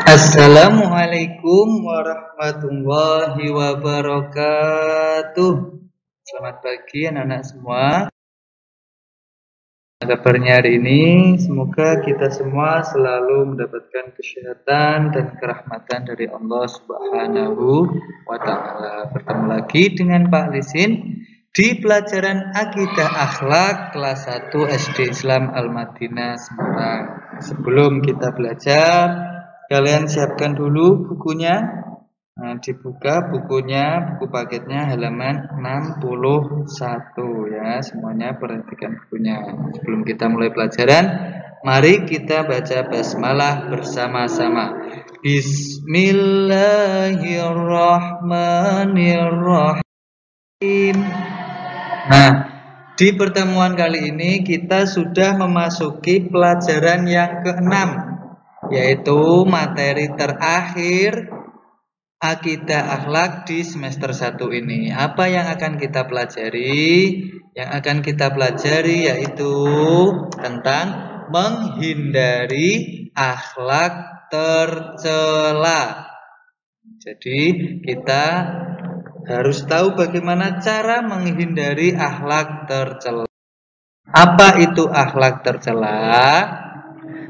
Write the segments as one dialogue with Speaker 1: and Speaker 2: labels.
Speaker 1: Assalamualaikum warahmatullahi wabarakatuh. Selamat pagi anak-anak semua. Kabarnya hari ini semoga kita semua selalu mendapatkan kesehatan dan kerahmatan dari Allah Subhanahu wa taala. Bertemu lagi dengan Pak Lisin di pelajaran Akidah Akhlak kelas 1 SD Islam Al-Madinah Semarang. Sebelum kita belajar, kalian siapkan dulu bukunya. Nah, dibuka bukunya, buku paketnya halaman 61 ya. Semuanya perhatikan bukunya. Sebelum kita mulai pelajaran, mari kita baca basmalah bersama-sama. Bismillahirrahmanirrahim. Nah, di pertemuan kali ini kita sudah memasuki pelajaran yang ke-6, yaitu materi terakhir Akidah Akhlak di semester 1 ini. Apa yang akan kita pelajari? Yang akan kita pelajari yaitu tentang menghindari akhlak tercela. Jadi kita harus tahu bagaimana cara menghindari akhlak tercela. Apa itu akhlak tercela?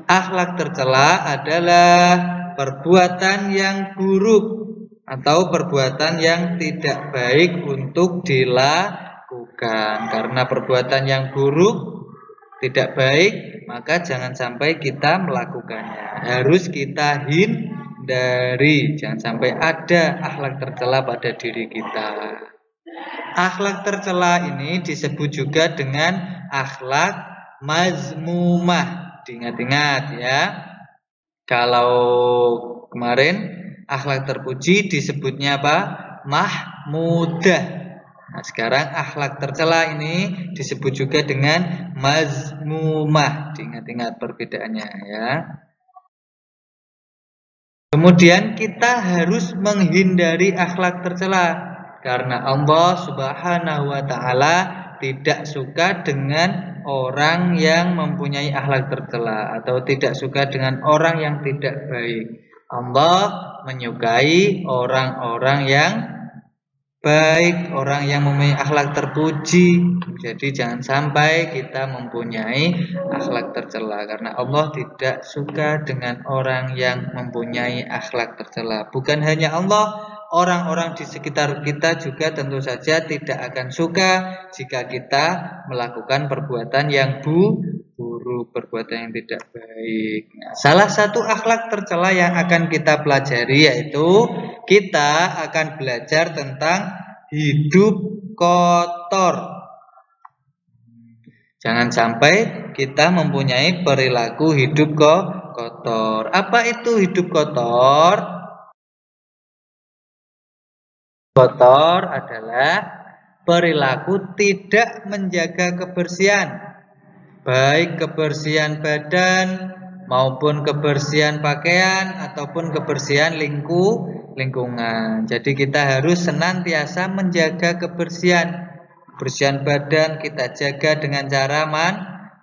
Speaker 1: Akhlak tercela adalah perbuatan yang buruk atau perbuatan yang tidak baik untuk dilakukan. Karena perbuatan yang buruk tidak baik, maka jangan sampai kita melakukannya. Harus kita hindari, jangan sampai ada akhlak tercela pada diri kita. Akhlak tercela ini disebut juga dengan akhlak mazmumah. Diingat-ingat ya. Kalau kemarin akhlak terpuji disebutnya apa? Mahmudah. Nah, sekarang akhlak tercela ini disebut juga dengan mazmumah. Diingat-ingat perbedaannya ya. Kemudian kita harus menghindari akhlak tercela karena Allah Subhanahu wa taala tidak suka dengan orang yang mempunyai akhlak tercela atau tidak suka dengan orang yang tidak baik. Allah menyukai orang-orang yang baik, orang yang mempunyai akhlak terpuji. Jadi jangan sampai kita mempunyai akhlak tercela karena Allah tidak suka dengan orang yang mempunyai akhlak tercela. Bukan hanya Allah, orang-orang di sekitar kita juga tentu saja tidak akan suka jika kita melakukan perbuatan yang buruk, perbuatan yang tidak baik. Nah, salah satu akhlak tercela yang akan kita pelajari yaitu kita akan belajar tentang hidup kotor. Jangan sampai kita mempunyai perilaku hidup kotor. Apa itu hidup kotor? Kotor adalah perilaku tidak menjaga kebersihan, baik kebersihan badan maupun kebersihan pakaian ataupun kebersihan lingkungan. Jadi kita harus senantiasa menjaga kebersihan. Kebersihan badan kita jaga dengan cara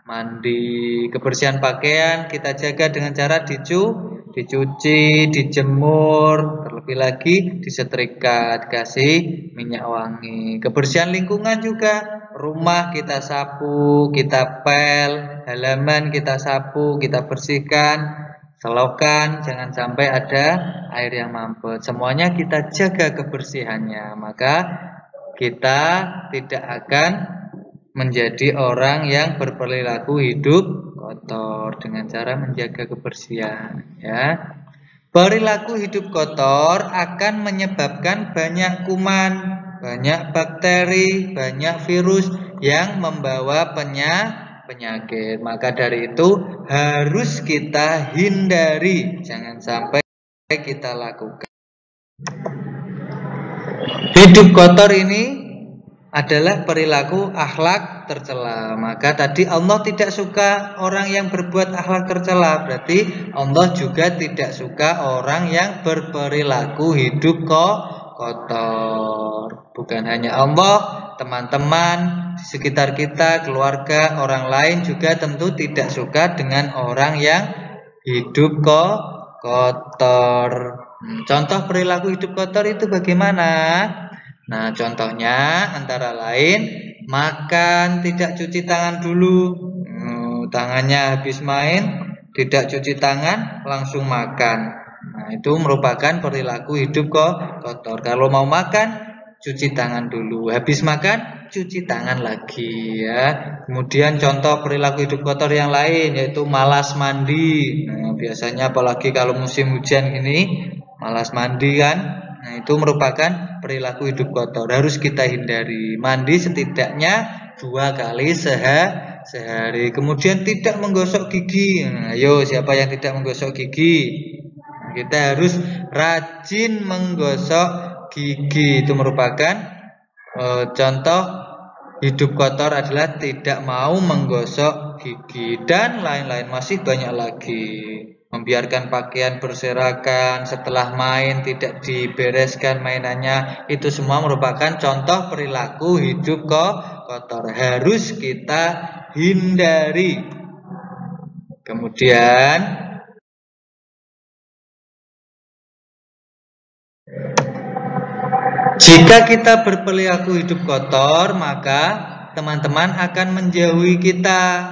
Speaker 1: mandi. Kebersihan pakaian kita jaga dengan cara dicuci, dijemur, terlebih lagi disetrika, dikasih minyak wangi. Kebersihan lingkungan juga, rumah kita sapu, kita pel, halaman kita sapu, kita bersihkan, selokan, jangan sampai ada air yang mampet. Semuanya kita jaga kebersihannya, maka kita tidak akan menjadi orang yang berperilaku hidup kotor dengan cara menjaga kebersihan ya. Perilaku hidup kotor akan menyebabkan banyak kuman, banyak bakteri, banyak virus yang membawa penyakit. Maka dari itu harus kita hindari, jangan sampai kita lakukan. Hidup kotor ini adalah perilaku akhlak tercela. Maka tadi Allah tidak suka orang yang berbuat akhlak tercela. Berarti Allah juga tidak suka orang yang berperilaku hidup kotor. Bukan hanya Allah, teman-teman di sekitar kita, keluarga, orang lain juga tentu tidak suka dengan orang yang hidup kotor. Contoh perilaku hidup kotor itu bagaimana? Nah, contohnya antara lain makan tidak cuci tangan dulu. Tangannya habis main tidak cuci tangan langsung makan. Nah, itu merupakan perilaku hidup kotor. Kalau mau makan cuci tangan dulu. Habis makan cuci tangan lagi ya. Kemudian contoh perilaku hidup kotor yang lain yaitu malas mandi. Nah, biasanya apalagi kalau musim hujan ini malas mandi kan. Nah, itu merupakan perilaku hidup kotor. Harus kita hindari. Mandi setidaknya 2 kali sehari. Kemudian tidak menggosok gigi. Nah, ayo siapa yang tidak menggosok gigi? Nah, kita harus rajin menggosok gigi. Itu merupakan contoh hidup kotor adalah tidak mau menggosok gigi dan lain-lain, masih banyak lagi. Membiarkan pakaian berserakan setelah main, tidak dibereskan mainannya, itu semua merupakan contoh perilaku hidup kotor. Harus kita hindari. Kemudian jika kita berperilaku hidup kotor, maka teman-teman akan menjauhi kita.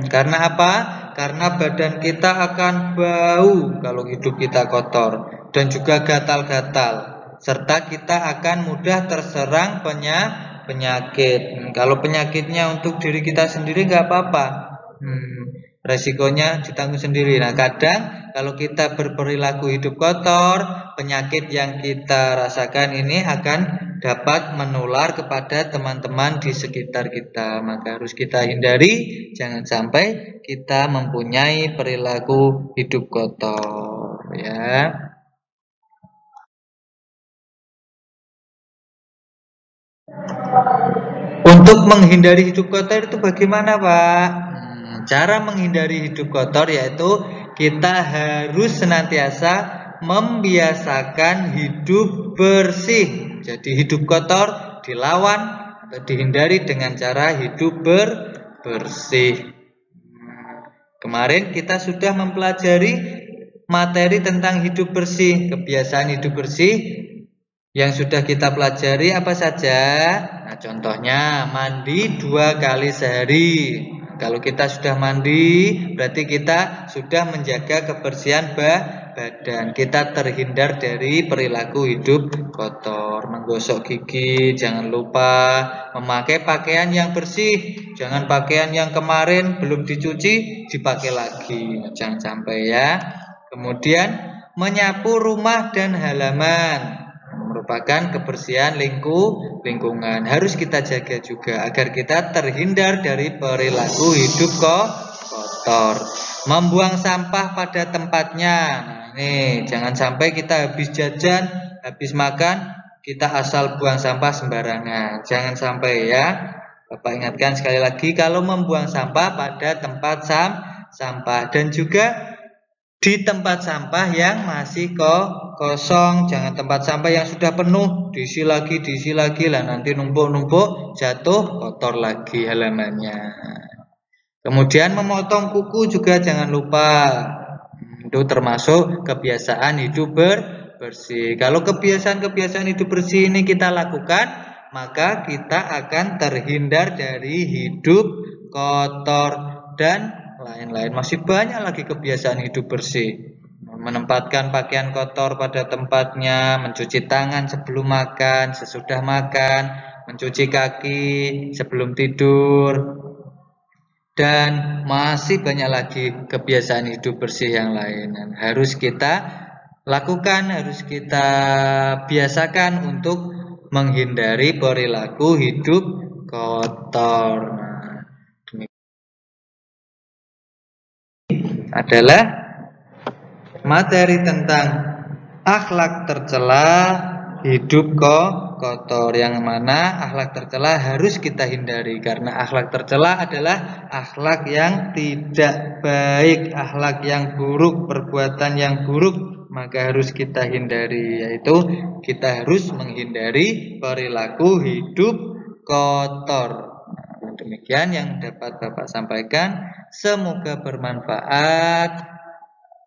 Speaker 1: Karena apa? Karena badan kita akan bau kalau hidup kita kotor dan juga gatal-gatal, serta kita akan mudah terserang penyakit. Kalau penyakitnya untuk diri kita sendiri nggak apa-apa, resikonya ditanggung sendiri. Nah, kadang kalau kita berperilaku hidup kotor, penyakit yang kita rasakan ini akan dapat menular kepada teman-teman di sekitar kita. Maka harus kita hindari, jangan sampai kita mempunyai perilaku hidup kotor ya. Untuk menghindari hidup kotor itu bagaimana, Pak? Cara menghindari hidup kotor yaitu kita harus senantiasa membiasakan hidup bersih. Jadi hidup kotor dilawan atau dihindari dengan cara hidup bersih. Kemarin kita sudah mempelajari materi tentang hidup bersih, kebiasaan hidup bersih yang sudah kita pelajari apa saja. Nah, contohnya mandi 2 kali sehari. Kalau kita sudah mandi, berarti kita sudah menjaga kebersihan badan. Kita terhindar dari perilaku hidup kotor. Menggosok gigi, jangan lupa. Memakai pakaian yang bersih. Jangan pakaian yang kemarin belum dicuci, dipakai lagi. Jangan sampai ya. Kemudian menyapu rumah dan halaman. Merupakan kebersihan lingkungan. Harus kita jaga juga agar kita terhindar dari perilaku hidup kotor. Membuang sampah pada tempatnya. Nah, ini jangan sampai kita habis jajan, habis makan, kita asal buang sampah sembarangan. Jangan sampai ya. Bapak ingatkan sekali lagi, kalau membuang sampah pada tempat sampah dan juga di tempat sampah yang masih kosong, jangan tempat sampah yang sudah penuh, diisi lagi lah, nanti numpuk jatuh kotor lagi halamannya. Kemudian memotong kuku juga jangan lupa, itu termasuk kebiasaan hidup bersih. Kalau kebiasaan hidup bersih ini kita lakukan, maka kita akan terhindar dari hidup kotor dan lain-lain. Masih banyak lagi kebiasaan hidup bersih. Menempatkan pakaian kotor pada tempatnya, mencuci tangan sebelum makan, sesudah makan, mencuci kaki sebelum tidur, dan masih banyak lagi kebiasaan hidup bersih yang lain. Harus kita lakukan, harus kita biasakan untuk menghindari perilaku hidup kotor. Adalah materi tentang akhlak tercela hidup kotor, yang mana akhlak tercela harus kita hindari karena akhlak tercela adalah akhlak yang tidak baik, akhlak yang buruk, perbuatan yang buruk, maka harus kita hindari, yaitu kita harus menghindari perilaku hidup kotor. Demikian yang dapat Bapak sampaikan. Semoga bermanfaat.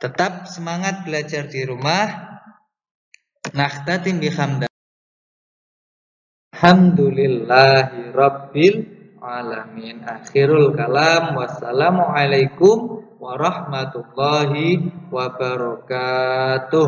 Speaker 1: Tetap semangat belajar di rumah. Nakhtatim bihamdillah. Alhamdulillahi rabbil alamin. Akhirul kalam. Wassalamualaikum warahmatullahi wabarakatuh.